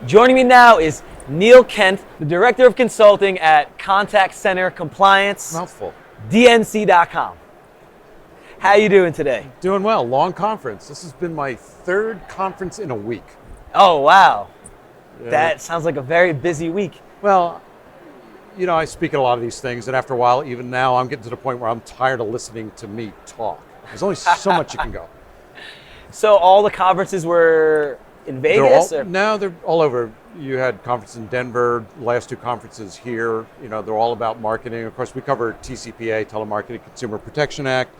Joining me now is Neal Kent, the Director of Consulting at Contact Center Compliance, Mouthful. DNC.com. How you doing today? Doing well. Long conference. This has been my third conference in a week. Oh, wow. Yeah. That sounds like a very busy week. Well, you know, I speak at a lot of these things, and after a while, even now, I'm getting to the point where I'm tired of listening to me talk. There's only so much you can go. So all the conferences were in Vegas? No, they're all over. You had conferences in Denver, last two conferences here. You know, they're all about marketing. Of course, we cover TCPA, Telemarketing Consumer Protection Act.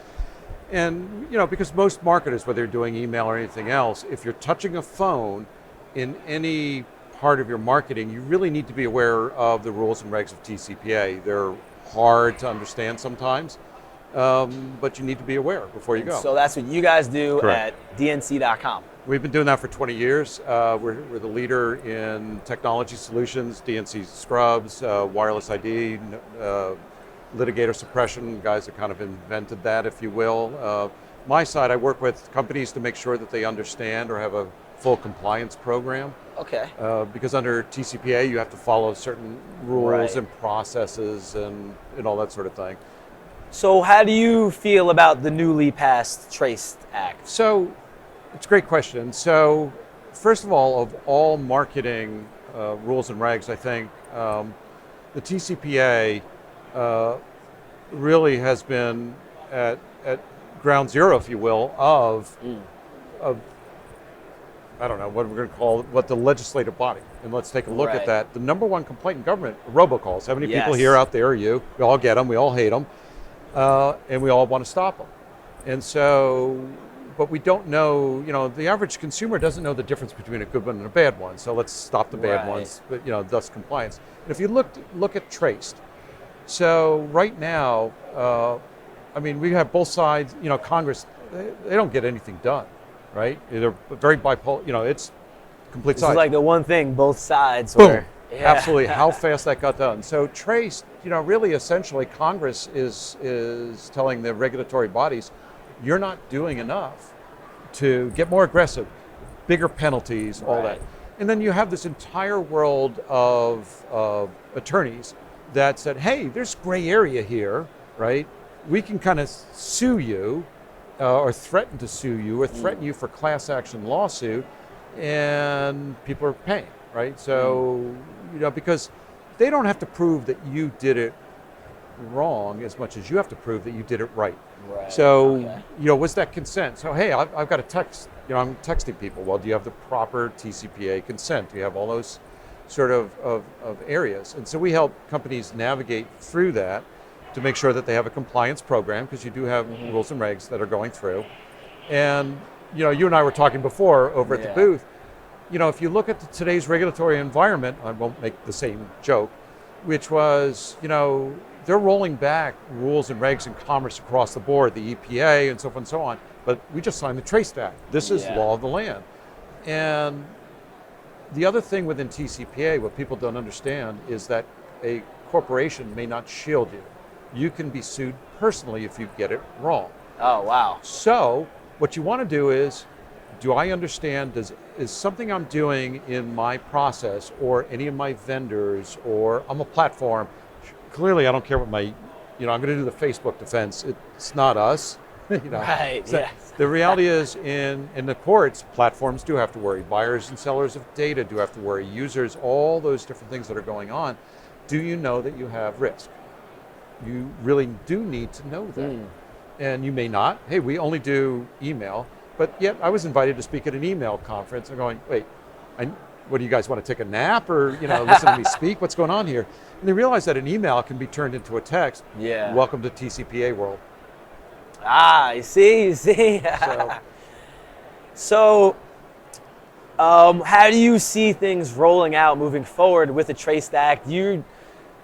And, you know, because most marketers, whether you're doing email or anything else, if you're touching a phone in any part of your marketing, you really need to be aware of the rules and regs of TCPA. They're hard to understand sometimes, but you need to be aware before you go. So that's what you guys do Correct. at DNC.com. We've been doing that for 20 years. We're the leader in technology solutions, DNC scrubs, wireless ID, litigator suppression. Guys that kind of invented that, if you will. My side, I work with companies to make sure that they understand or have a full compliance program. Okay. Because under TCPA, you have to follow certain rules Right. and processes and all that sort of thing. So how do you feel about the newly passed Trace Act? So, it's a great question. So, first of all marketing rules and regs, I think the TCPA really has been at ground zero, if you will, of I don't know what we're going to call it, what the legislative body. And let's take a look at that. The number one complaint in government, robocalls. How many people here out there are you? We all get them. We all hate them. And we all want to stop them. And so, but we don't know, you know, the average consumer doesn't know the difference between a good one and a bad one. So let's stop the bad ones, but, you know, thus compliance. And if you look at Traced, so right now, I mean, we have both sides, you know, Congress, they don't get anything done, right? They're very bipolar, you know, it's complete sides. It's like the one thing, both sides. Boom. Absolutely, how fast that got done. So Traced, you know, really essentially Congress is telling the regulatory bodies, you're not doing enough to get more aggressive, bigger penalties, all that. And then you have this entire world of attorneys that said, hey, there's gray area here, right? We can kind of sue you or threaten to sue you or threaten you for class action lawsuit, and people are paying, right? So, you know, because they don't have to prove that you did it wrong as much as you have to prove that you did it right. So, you know, was that consent? So, hey, I've got a text, you know, I'm texting people. Well, do you have the proper TCPA consent? Do you have all those sort of areas? And so we help companies navigate through that to make sure that they have a compliance program, because you do have rules and regs that are going through. And, you know, you and I were talking before over at the booth. You know, if you look at today's regulatory environment, I won't make the same joke, which was, you know, they're rolling back rules and regs in commerce across the board, the EPA and so forth and so on. But we just signed the Trace Act. This is law of the land. And the other thing within TCPA, what people don't understand, is that a corporation may not shield you. You can be sued personally if you get it wrong. Oh, wow. So what you want to do is, do I understand, is something I'm doing in my process or any of my vendors, or I'm a platform, clearly I don't care what my, you know, I'm going to do the Facebook defense. It's not us. You know, the reality is in the courts, platforms do have to worry. Buyers and sellers of data do have to worry. Users, all those different things that are going on. Do you know that you have risk? You really do need to know that. And you may not. Hey, we only do email. But yet I was invited to speak at an email conference. I'm going, wait, what do you guys want to take a nap or, you know, listen to me speak? What's going on here? And they realize that an email can be turned into a text. Welcome to TCPA world. Ah, you see. So how do you see things rolling out moving forward with the Trace Act? Do you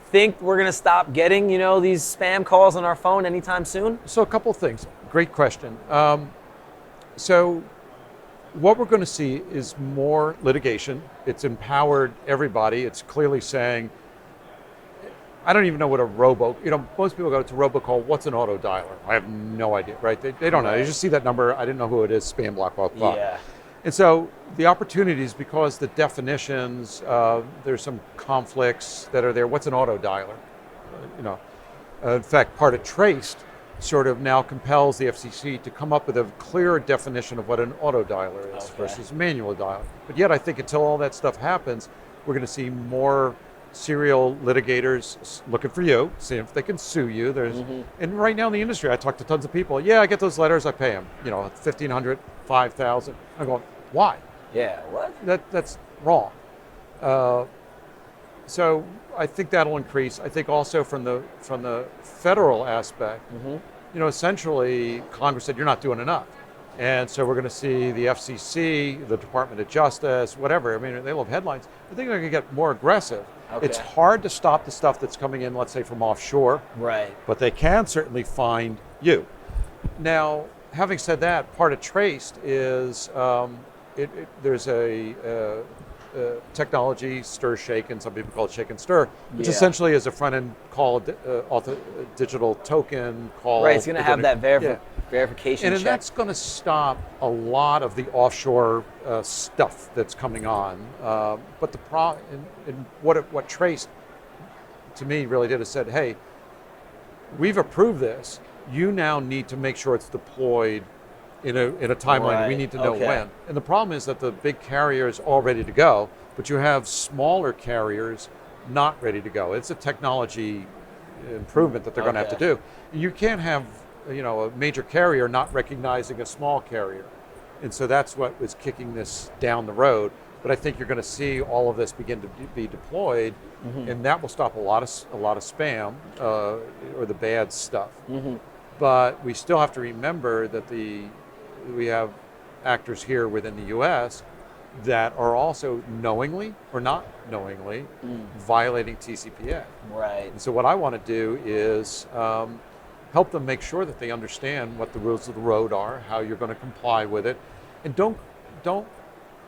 think we're going to stop getting, you know, these spam calls on our phone anytime soon? So a couple of things. Great question. So what we're going to see is more litigation. It's empowered everybody. It's clearly saying, I don't even know what a most people go to robocall, what's an auto dialer? I have no idea, right? They don't know. They just see that number. I didn't know who it is, spam block, blah, blah. And so the opportunities, because the definitions, there's some conflicts that are there. What's an auto dialer? You know, in fact, part of Traced sort of now compels the FCC to come up with a clearer definition of what an auto dialer is versus a manual dialer. But yet I think until all that stuff happens, we're going to see more serial litigators looking for you, seeing if they can sue you. And right now in the industry, I talk to tons of people. Yeah, I get those letters, I pay them. You know, $1,500, $5,000. I go, why? Yeah, what? That's wrong. So I think that'll increase. I think also from the federal aspect, you know, essentially Congress said you're not doing enough. And so we're going to see the FCC, the Department of Justice, whatever. I mean, they love headlines. I think they're going to get more aggressive. Okay. It's hard to stop the stuff that's coming in, let's say, from offshore. Right. But they can certainly find you. Now, having said that, part of Traced is there's a technology, stir shake, and some people call it shake and stir, which essentially is a front end call, digital token call. Right, it's going to have that verification and check. that's going to stop a lot of the offshore stuff that's coming on. But what Traced to me really did is said, hey, we've approved this. You now need to make sure it's deployed in a timeline. Right. We need to know when. And the problem is that the big carriers are all ready to go, but you have smaller carriers not ready to go. It's a technology improvement that they're going to have to do. You can't have, you know, a major carrier not recognizing a small carrier. And so that's what was kicking this down the road. But I think you're going to see all of this begin to be deployed, and that will stop a lot of spam or the bad stuff. But we still have to remember that we have actors here within the U.S. that are also knowingly or not knowingly violating TCPA. Right. And so what I want to do is help them make sure that they understand what the rules of the road are, how you're going to comply with it, and don't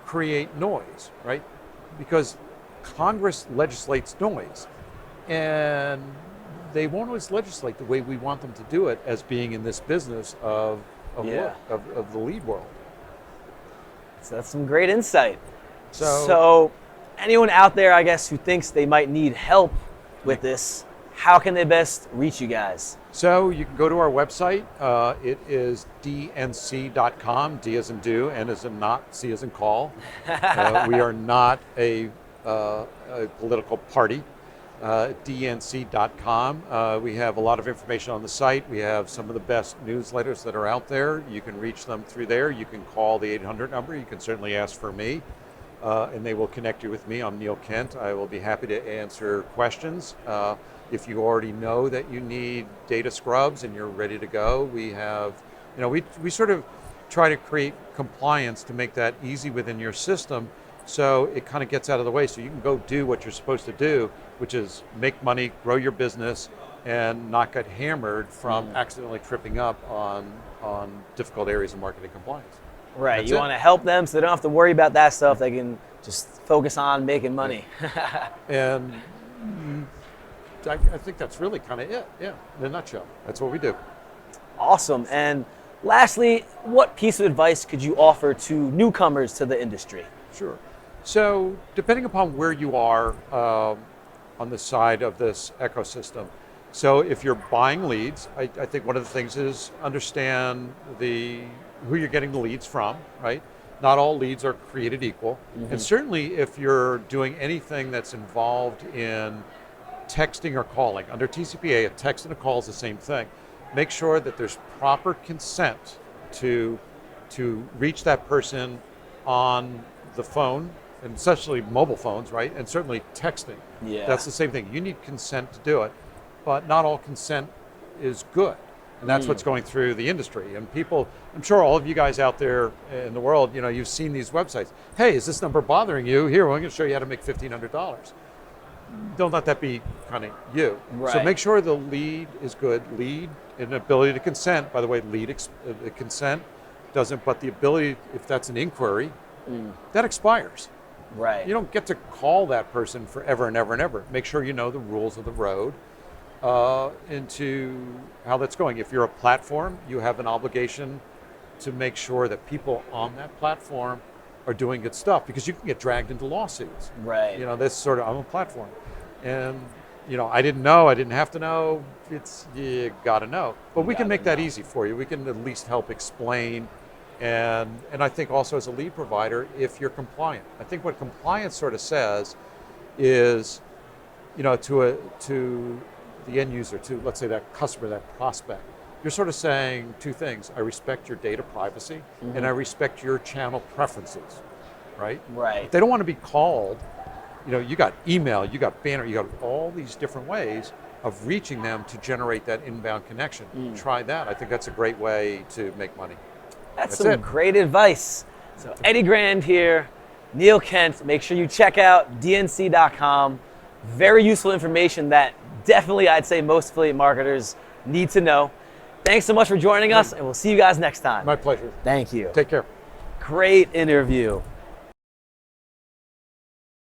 create noise, right? Because Congress legislates noise, and they won't always legislate the way we want them to do it as being in this business of the lead world. So that's some great insight. So anyone out there, I guess, who thinks they might need help with this, how can they best reach you guys? So you can go to our website. It is dnc.com, D as in do, N as in not, C as in call. We are not a political party. dnc.com. We have a lot of information on the site. We have some of the best newsletters that are out there. You can reach them through there. You can call the 800 number. You can certainly ask for me, and they will connect you with me. I'm Neal Kent. I will be happy to answer questions. If you already know that you need data scrubs and you're ready to go, we have, you know, we sort of try to create compliance to make that easy within your system, so it kind of gets out of the way so you can go do what you're supposed to do, which is make money, grow your business, and not get hammered from accidentally tripping up on difficult areas of marketing compliance. Right, That's you it. want to help them so they don't have to worry about that stuff. They can just focus on making money. And I think that's really kind of it, in a nutshell. That's what we do. Awesome. And lastly, what piece of advice could you offer to newcomers to the industry? Sure. So depending upon where you are on the side of this ecosystem, so if you're buying leads, I think one of the things is understand who you're getting the leads from, right? Not all leads are created equal. And certainly if you're doing anything that's involved in texting or calling, under TCPA, a text and a call is the same thing. Make sure that there's proper consent to reach that person on the phone, and especially mobile phones, right? And certainly texting. Yeah. That's the same thing. You need consent to do it, but not all consent is good. And that's what's going through the industry. And people, I'm sure all of you guys out there in the world, you know, you've seen these websites. Hey, is this number bothering you? Here, I'm going to show you how to make $1,500. Don't let that be kind of you. Right. So make sure the lead is good. Lead and ability to consent. By the way, consent doesn't, but the ability, if that's an inquiry, that expires. Right. You don't get to call that person forever and ever and ever. Make sure you know the rules of the road into how that's going. If you're a platform, you have an obligation to make sure that people on that platform are doing good stuff, because you can get dragged into lawsuits. Right. You know, this sort of, I'm a platform. And, you know, I didn't know, I didn't have to know. It's, you gotta know. But we can make that easy for you. We can at least help explain. And I think also as a lead provider, if you're compliant. I think what compliance sort of says is, you know, to the end user, to let's say that customer, that prospect, you're sort of saying two things. I respect your data privacy, and I respect your channel preferences, right? Right. If they don't want to be called, you know, you got email, you got banner, you got all these different ways of reaching them to generate that inbound connection. Try that. I think that's a great way to make money. That's some great advice. So Eddie Grand here, Neal Kent. Make sure you check out dnc.com. Very useful information that definitely I'd say most affiliate marketers need to know. Thanks so much for joining us, and we'll see you guys next time. My pleasure. Thank you. Take care. Great interview.